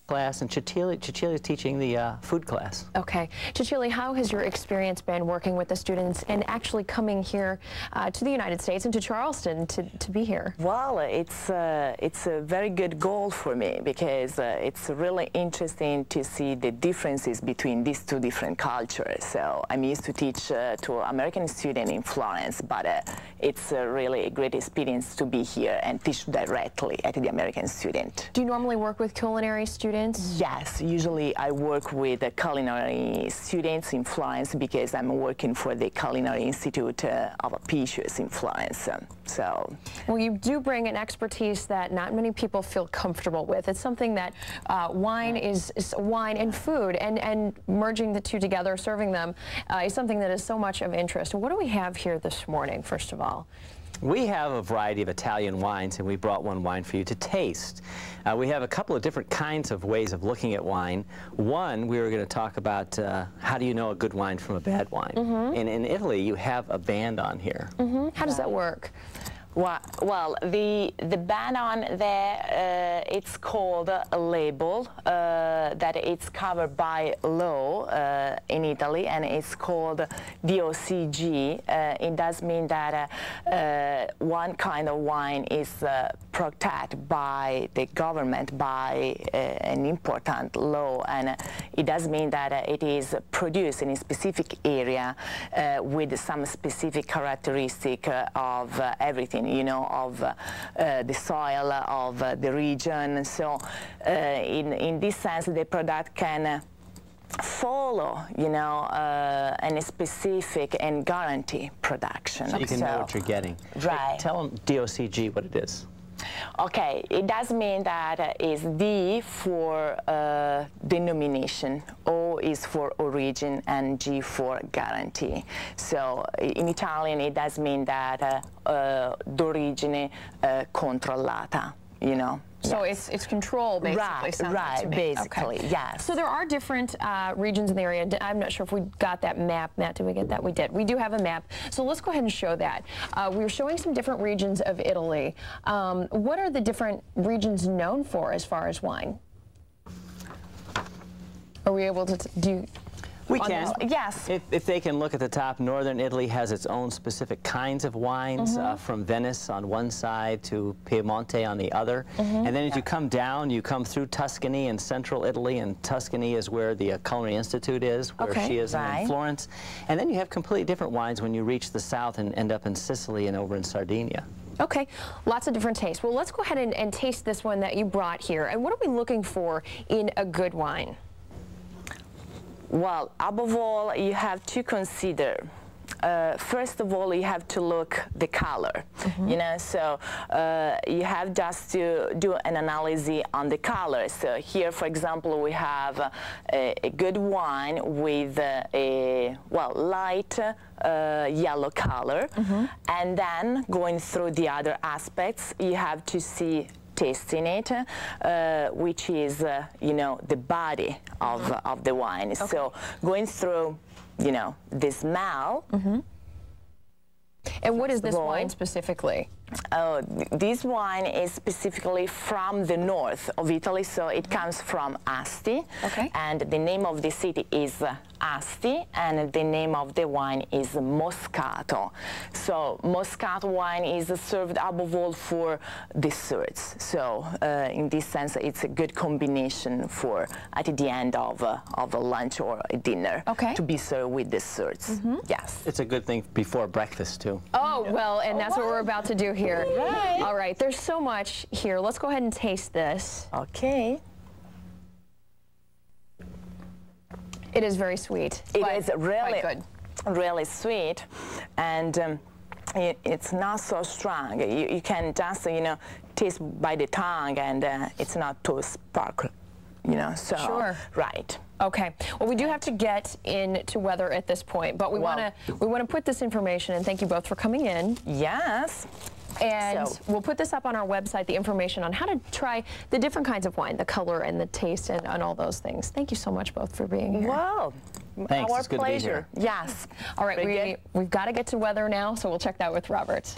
class, and Cicilla is teaching the food class. Okay. Cicilla, how has your experience been working with the students and actually coming here to the United States and to Charleston to be here? Well, it's a very good goal for me because it's really interesting to see the differences between these two different cultures. So I'm used to teach to American students in Florence, but it's really a great experience to be here and teach directly at the American student. Do you normally work with culinary students? Yes, usually I work with culinary students in Florence because I'm working for the Culinary Institute of Apicius in Florence. Well, you do bring an expertise that not many people feel comfortable with. It's something that wine is wine and food, and merging the two together, serving them, is something that is so much of interest. What do we have here this morning, first of all? We have a variety of Italian wines, and we brought one wine for you to taste. We have a couple of different kinds of ways of looking at wine. One, we were going to talk about how do you know a good wine from a bad wine. And in Italy, you have a band on here. How does that work? Well, the band on there, it's called a label that it's covered by law in Italy, and it's called DOCG. It does mean that one kind of wine is protected by the government by an important law, and it does mean that it is produced in a specific area with some specific characteristic of everything, you know, of the soil, of the region. So in this sense, the product can follow, you know, a specific and guarantee production. So you can know what you're getting. Right. Tell them DOCG what it is. Okay, it does mean that is D for denomination, O is for origin, and G for guarantee. So in Italian it does mean that d'origine controllata, you know. So it's control, basically. Right, basically, okay. Yes. So there are different regions in the area. I'm not sure if we got that map. Matt, did we get that? We did. We do have a map. So let's go ahead and show that. We were showing some different regions of Italy. What are the different regions known for as far as wine? Are we able to do... We can. Yes. If they can look at the top, northern Italy has its own specific kinds of wines, from Venice on one side to Piemonte on the other. And then as you come down, you come through Tuscany and central Italy, and Tuscany is where the Culinary Institute is, where she is in Florence. And then you have completely different wines when you reach the south and end up in Sicily and over in Sardinia. Okay, lots of different tastes. Well, let's go ahead and taste this one that you brought here. And what are we looking for in a good wine? Well, above all, you have to consider, first of all, you have to look the color, you know, so you have just to do an analysis on the color. So here, for example, we have a good wine with a, well, light yellow color, and then going through the other aspects, you have to see tasting it, which is, you know, the body of the wine. So going through, you know, the smell. And what is this wine specifically? This wine is specifically from the north of Italy, so it comes from Asti, and the name of the city is Asti, and the name of the wine is Moscato. So Moscato wine is served above all for desserts. So in this sense, it's a good combination for at the end of a lunch or a dinner to be served with desserts. Yes. It's a good thing before breakfast too. Oh, well, and that's what we're about to do here. All right, there's so much here. Let's go ahead and taste this. Okay. It is very sweet. It is really good. Really sweet, and it's not so strong. You can just, you know, taste by the tongue, and it's not too sparkly, you know. So right. Okay. Well, we do have to get into weather at this point, but we want to put this information, and thank you both for coming in. Yes. And we'll put this up on our website, the information on how to try the different kinds of wine, the color and the taste and all those things. Thank you so much both for being here. Wow. Thanks. Our it's good pleasure. To be here. Yes. All right, we've got to get to weather now, so we'll check that with Robert.